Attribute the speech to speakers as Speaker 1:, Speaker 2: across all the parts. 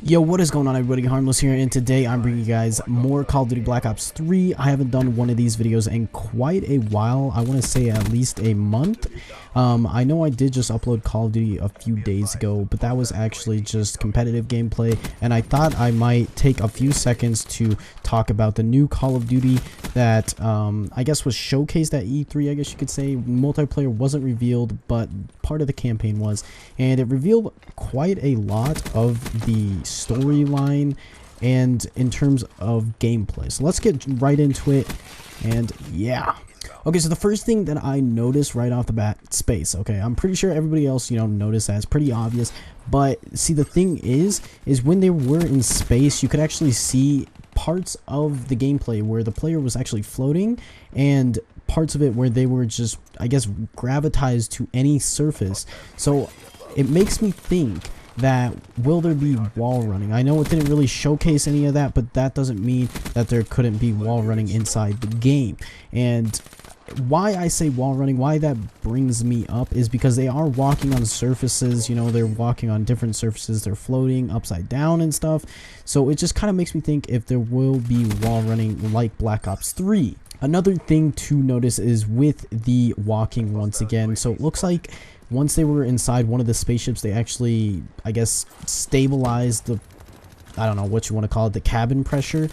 Speaker 1: Yo, what is going on, everybody? Harmless here, and today I'm bringing you guys more Call of Duty Black Ops 3. I haven't done one of these videos in quite a while. I want to say at least a month. I know I did just upload Call of Duty a few days ago, but that was actually just competitive gameplay, and I thought I might take a few seconds to talk about the new Call of Duty that I guess was showcased at E3, I guess you could say. Multiplayer wasn't revealed, but part of the campaign was, and it revealed quite a lot of the storyline and in terms of gameplay. So let's get right into it. And yeah, okay, so the first thing that I noticed right off the bat, space. Okay, I'm pretty sure everybody else, noticed that. It's pretty obvious, but see, the thing is when they were in space, you could actually see parts of the gameplay where the player was actually floating, and parts of it where they were just, I guess, gravitized to any surface. So it makes me think that will there be wall running? I know it didn't really showcase any of that, but that doesn't mean that there couldn't be wall running inside the game. And why I say wall running, why that brings me up, is because they are walking on surfaces. They're walking on different surfaces, they're floating upside down and stuff. So it just kind of makes me think if there will be wall running like Black Ops 3. Another thing to notice is with the walking once again. So it looks like once they were inside one of the spaceships, they actually, I guess, stabilized the, I don't know what you want to call it, the cabin pressure.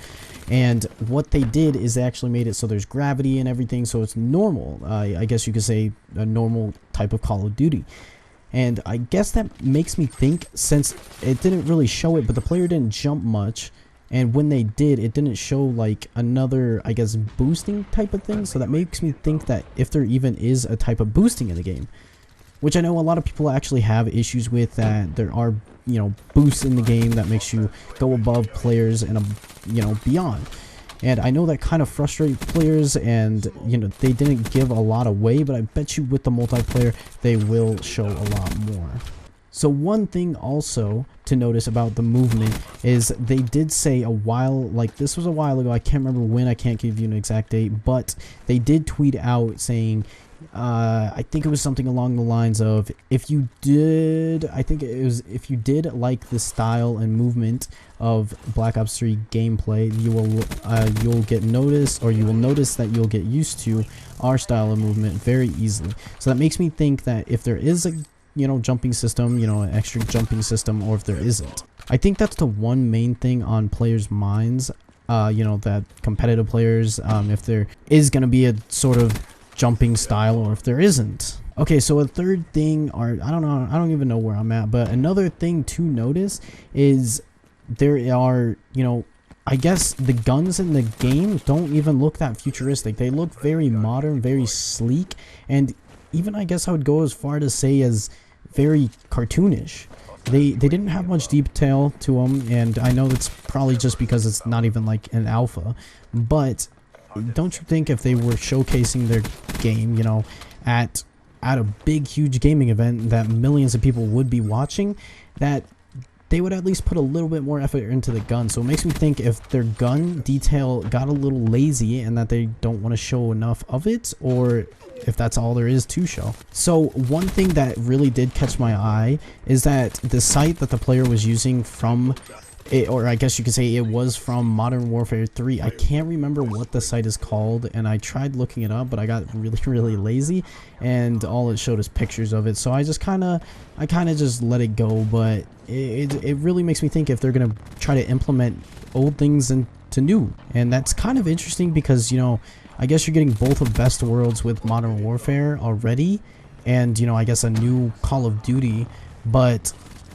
Speaker 1: And what they did is they actually made it so there's gravity and everything, so it's normal. I guess you could say a normal type of Call of Duty. And I guess that makes me think, since it didn't really show it, but the player didn't jump much, and when they did, it didn't show like another, I guess, boosting type of thing. So that makes me think that if there even is a type of boosting in the game, which I know a lot of people actually have issues with, that there are, boosts in the game that makes you go above players and, beyond. And I know that kind of frustrates players, and, they didn't give a lot away, but I bet you with the multiplayer, they will show a lot more. So one thing also to notice about the movement is they did say this was a while ago, I can't remember when, I can't give you an exact date, but they did tweet out saying, I think it was something along the lines of, if you did like the style and movement of Black Ops 3 gameplay, you'll get noticed, or you will notice that you'll get used to our style of movement very easily. So that makes me think that if there is a jumping system, an extra jumping system, or if there isn't. I think that's the one main thing on players' minds, that competitive players, if there is going to be a sort of jumping style, or if there isn't. Okay, so a third thing, or I don't even know where I'm at, but another thing to notice is there are, I guess the guns in the game don't even look that futuristic. They look very modern, very sleek, and even, I guess I would go as far to say as very cartoonish. They didn't have much detail to them, and I know that's probably just because it's not even like an alpha, but don't you think if they were showcasing their game, at a big, huge gaming event that millions of people would be watching, that they would at least put a little bit more effort into the gun? So it makes me think if their gun detail got a little lazy and that they don't want to show enough of it, or if that's all there is to show. So one thing that really did catch my eye is that the site that the player was using from it, or I guess you could say it was from Modern Warfare 3. I can't remember what the site is called, and I tried looking it up, but I got really lazy, and all it showed is pictures of it. So I kind of just let it go. But it really makes me think if they're gonna try to implement old things into new, and that's kind of interesting because I guess you're getting both of best worlds with Modern Warfare already, and I guess a new Call of Duty. But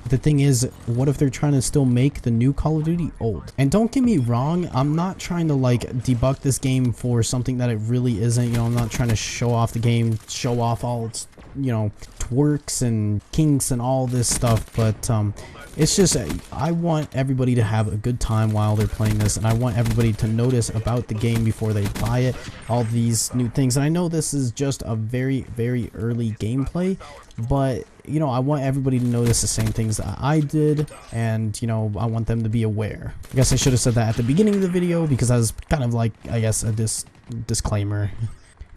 Speaker 1: the thing is, what if they're trying to still make the new Call of Duty old? And don't get me wrong, I'm not trying to like debunk this game for something that it really isn't. I'm not trying to show off the game, show off all its twerks and kinks and all this stuff, but it's just, I want everybody to have a good time while they're playing this, and I want everybody to notice about the game before they buy it, all these new things. And I know this is just a very early gameplay, but I want everybody to notice the same things that I did, and I want them to be aware. I guess I should have said that at the beginning of the video, because I was kind of like, I guess, a disclaimer.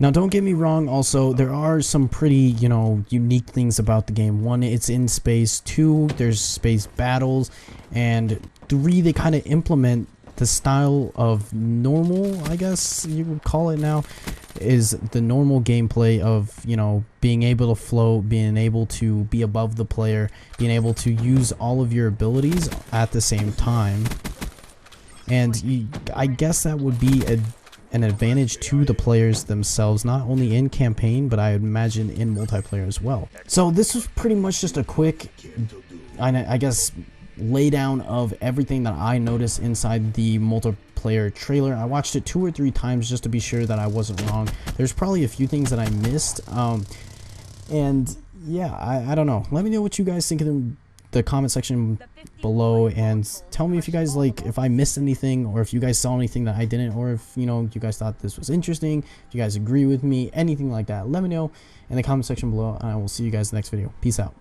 Speaker 1: Now, don't get me wrong, also, there are some pretty, you know, unique things about the game. One, it's in space. Two, there's space battles. And three, they kind of implement the style of normal, I guess you would call it now, is the normal gameplay of, you know, being able to float, being able to be above the player, being able to use all of your abilities at the same time. And I guess that would be an advantage to the players themselves, not only in campaign, but I imagine in multiplayer as well. So this was pretty much just a quick, I guess, laydown of everything that I noticed inside the multiplayer trailer. I watched it 2 or 3 times just to be sure that I wasn't wrong. There's probably a few things that I missed, and yeah, I don't know. Let me know what you guys think in the comment section below, and tell me if you guys, like, if I missed anything, or if you guys saw anything that I didn't, or if, you know, you guys thought this was interesting, if you guys agree with me, anything like that. Let me know in the comment section below, and I will see you guys in the next video. Peace out.